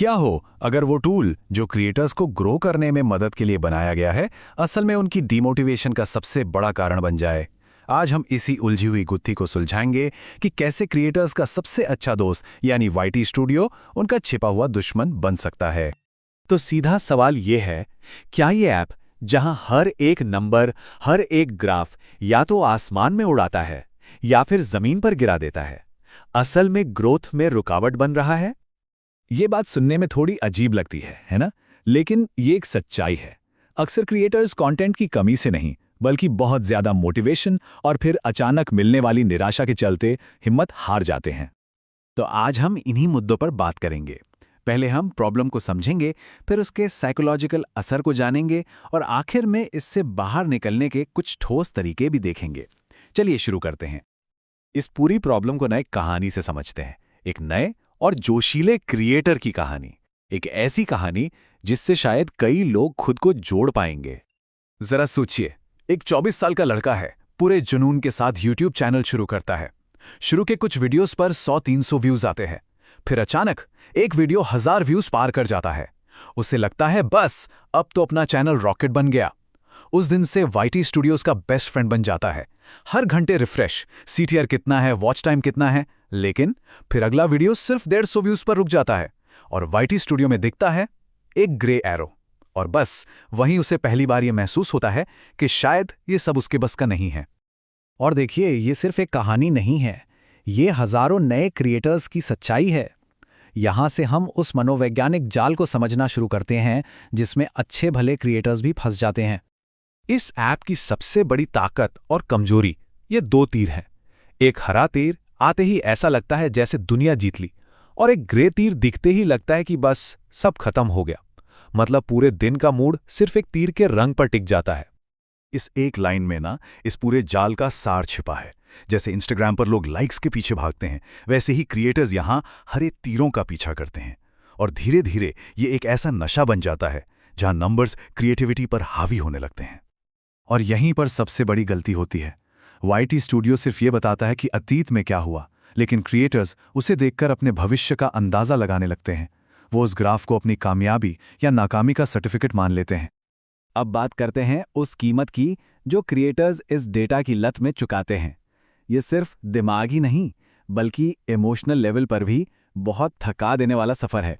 क्या हो अगर वो टूल जो क्रिएटर्स को ग्रो करने में मदद के लिए बनाया गया है, असल में उनकी डिमोटिवेशन का सबसे बड़ा कारण बन जाए। आज हम इसी उलझी हुई गुत्थी को सुलझाएंगे कि कैसे क्रिएटर्स का सबसे अच्छा दोस्त यानी वाईटी स्टूडियो उनका छिपा हुआ दुश्मन बन सकता है। तो सीधा सवाल ये है, क्या ये ऐप जहां हर एक नंबर, हर एक ग्राफ या तो आसमान में उड़ाता है या फिर जमीन पर गिरा देता है, असल में ग्रोथ में रुकावट बन रहा है? ये बात सुनने में थोड़ी अजीब लगती है ना? लेकिन ये एक सच्चाई है। अक्सर क्रिएटर्स कंटेंट की कमी से नहीं, बल्कि बहुत ज्यादा मोटिवेशन और फिर अचानक मिलने वाली निराशा के चलते हिम्मत हार जाते हैं। तो आज हम इन्हीं मुद्दों पर बात करेंगे। पहले हम प्रॉब्लम को समझेंगे, फिर उसके साइकोलॉजिकल असर को जानेंगे और आखिर में इससे बाहर निकलने के कुछ ठोस तरीके भी देखेंगे। चलिए शुरू करते हैं। इस पूरी प्रॉब्लम को नए कहानी से समझते हैं। एक नए और जोशीले क्रिएटर की कहानी, एक ऐसी कहानी जिससे शायद कई लोग खुद को जोड़ पाएंगे। जरा सोचिए, एक 24 साल का लड़का है, पूरे जुनून के साथ यूट्यूब चैनल शुरू करता है। शुरू के कुछ वीडियोस पर 100-300 व्यूज आते हैं, फिर अचानक एक वीडियो 1000 व्यूज पार कर जाता है। उसे लगता है बस अब तो अपना चैनल रॉकेट बन गया। उस दिन से वाईटी स्टूडियोज का बेस्ट फ्रेंड बन जाता है। हर घंटे रिफ्रेश, सीटीआर कितना है, वॉच टाइम कितना है, लेकिन फिर अगला वीडियो सिर्फ 150 व्यूज पर रुक जाता है और वाईटी स्टूडियो में दिखता है एक ग्रे एरो। और बस वहीं उसे पहली बार यह महसूस होता है कि शायद ये सब उसके बस का नहीं है। और देखिए, ये सिर्फ एक कहानी नहीं है, ये हजारों नए क्रिएटर्स की सच्चाई है। यहां से हम उस मनोवैज्ञानिक जाल को समझना शुरू करते हैं जिसमें अच्छे भले क्रिएटर्स भी फंस जाते हैं। इस ऐप की सबसे बड़ी ताकत और कमजोरी ये दो तीर हैं। एक हरा तीर आते ही ऐसा लगता है जैसे दुनिया जीत ली, और एक ग्रे तीर दिखते ही लगता है कि बस सब खत्म हो गया। मतलब पूरे दिन का मूड सिर्फ एक तीर के रंग पर टिक जाता है। इस एक लाइन में ना इस पूरे जाल का सार छिपा है। जैसे इंस्टाग्राम पर लोग लाइक्स के पीछे भागते हैं, वैसे ही क्रिएटर्स यहां हरे तीरों का पीछा करते हैं। और धीरे धीरे ये एक ऐसा नशा बन जाता है जहां नंबर्स क्रिएटिविटी पर हावी होने लगते हैं। और यहीं पर सबसे बड़ी गलती होती है। वाईटी स्टूडियो सिर्फ ये बताता है कि अतीत में क्या हुआ, लेकिन क्रिएटर्स उसे देखकर अपने भविष्य का अंदाजा लगाने लगते हैं। वो उस ग्राफ को अपनी कामयाबी या नाकामी का सर्टिफिकेट मान लेते हैं। अब बात करते हैं उस कीमत की जो क्रिएटर्स इस डेटा की लत में चुकाते हैं। ये सिर्फ दिमागी नहीं, बल्कि इमोशनल लेवल पर भी बहुत थका देने वाला सफर है।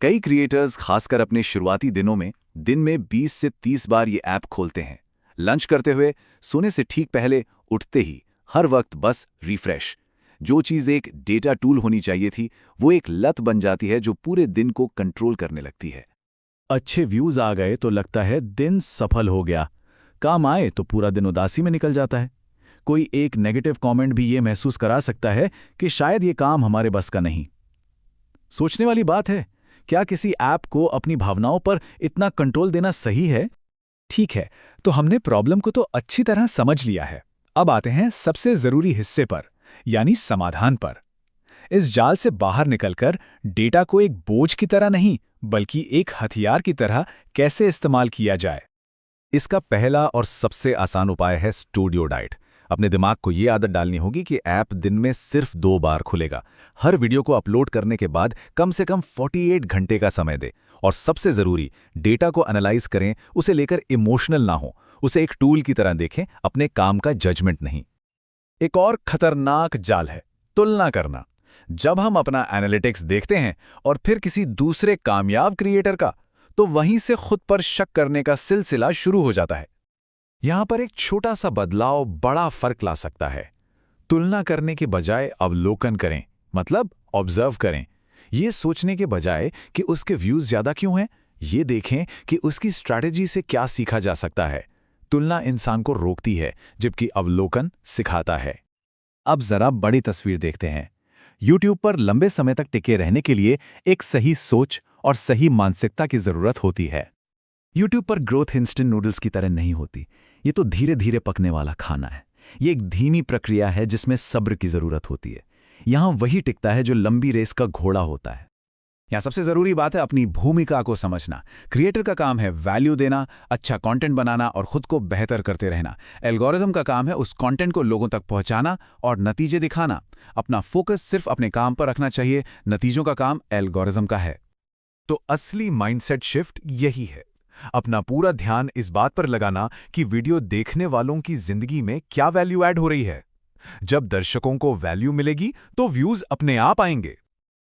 कई क्रिएटर्स खासकर अपने शुरुआती दिनों में दिन में 20 से 30 बार ये ऐप खोलते हैं। लंच करते हुए, सोने से ठीक पहले, उठते ही, हर वक्त बस रिफ्रेश। जो चीज़ एक डेटा टूल होनी चाहिए थी, वो एक लत बन जाती है जो पूरे दिन को कंट्रोल करने लगती है। अच्छे व्यूज आ गए तो लगता है दिन सफल हो गया, काम आए तो पूरा दिन उदासी में निकल जाता है। कोई एक नेगेटिव कमेंट भी ये महसूस करा सकता है कि शायद ये काम हमारे बस का नहीं। सोचने वाली बात है, क्या किसी ऐप को अपनी भावनाओं पर इतना कंट्रोल देना सही है? ठीक है, तो हमने प्रॉब्लम को तो अच्छी तरह समझ लिया है। अब आते हैं सबसे जरूरी हिस्से पर, यानी समाधान पर। इस जाल से बाहर निकलकर डेटा को एक बोझ की तरह नहीं, बल्कि एक हथियार की तरह कैसे इस्तेमाल किया जाए। इसका पहला और सबसे आसान उपाय है स्टूडियो डाइट। अपने दिमाग को ये आदत डालनी होगी कि ऐप दिन में सिर्फ 2 बार खुलेगा। हर वीडियो को अपलोड करने के बाद कम से कम 48 घंटे का समय दे। और सबसे जरूरी, डेटा को एनालाइज करें, उसे लेकर इमोशनल ना हो, उसे एक टूल की तरह देखें, अपने काम का जजमेंट नहीं। एक और खतरनाक जाल है तुलना करना। जब हम अपना एनालिटिक्स देखते हैं और फिर किसी दूसरे कामयाब क्रिएटर का, तो वहीं से खुद पर शक करने का सिलसिला शुरू हो जाता है। यहां पर एक छोटा सा बदलाव बड़ा फर्क ला सकता है। तुलना करने के बजाय अवलोकन करें, मतलब ऑब्जर्व करें। ये सोचने के बजाय कि उसके व्यूज ज्यादा क्यों हैं, ये देखें कि उसकी स्ट्रैटेजी से क्या सीखा जा सकता है। तुलना इंसान को रोकती है, जबकि अवलोकन सिखाता है। अब जरा बड़ी तस्वीर देखते हैं। यूट्यूब पर लंबे समय तक टिके रहने के लिए एक सही सोच और सही मानसिकता की जरूरत होती है। यूट्यूब पर ग्रोथ इंस्टेंट नूडल्स की तरह नहीं होती। ये तो धीरे धीरे पकने वाला खाना है। ये एक धीमी प्रक्रिया है जिसमें सब्र की जरूरत होती है। यहां वही टिकता है जो लंबी रेस का घोड़ा होता है। यहाँ सबसे जरूरी बात है अपनी भूमिका को समझना। क्रिएटर का काम है वैल्यू देना, अच्छा कंटेंट बनाना और खुद को बेहतर करते रहना। एल्गोरिथम का काम है उस कंटेंट को लोगों तक पहुंचाना और नतीजे दिखाना। अपना फोकस सिर्फ अपने काम पर रखना चाहिए, नतीजों का काम एल्गोरिथम का है। तो असली माइंडसेट शिफ्ट यही है, अपना पूरा ध्यान इस बात पर लगाना कि वीडियो देखने वालों की जिंदगी में क्या वैल्यू ऐड हो रही है। जब दर्शकों को वैल्यू मिलेगी तो व्यूज अपने आप आएंगे।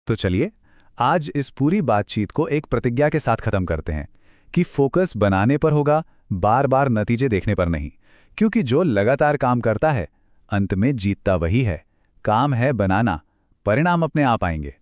तो चलिए आज इस पूरी बातचीत को एक प्रतिज्ञा के साथ खत्म करते हैं कि फोकस बनाने पर होगा, बार बार नतीजे देखने पर नहीं। क्योंकि जो लगातार काम करता है अंत में जीतता वही है। काम है बनाना, परिणाम अपने आप आएंगे।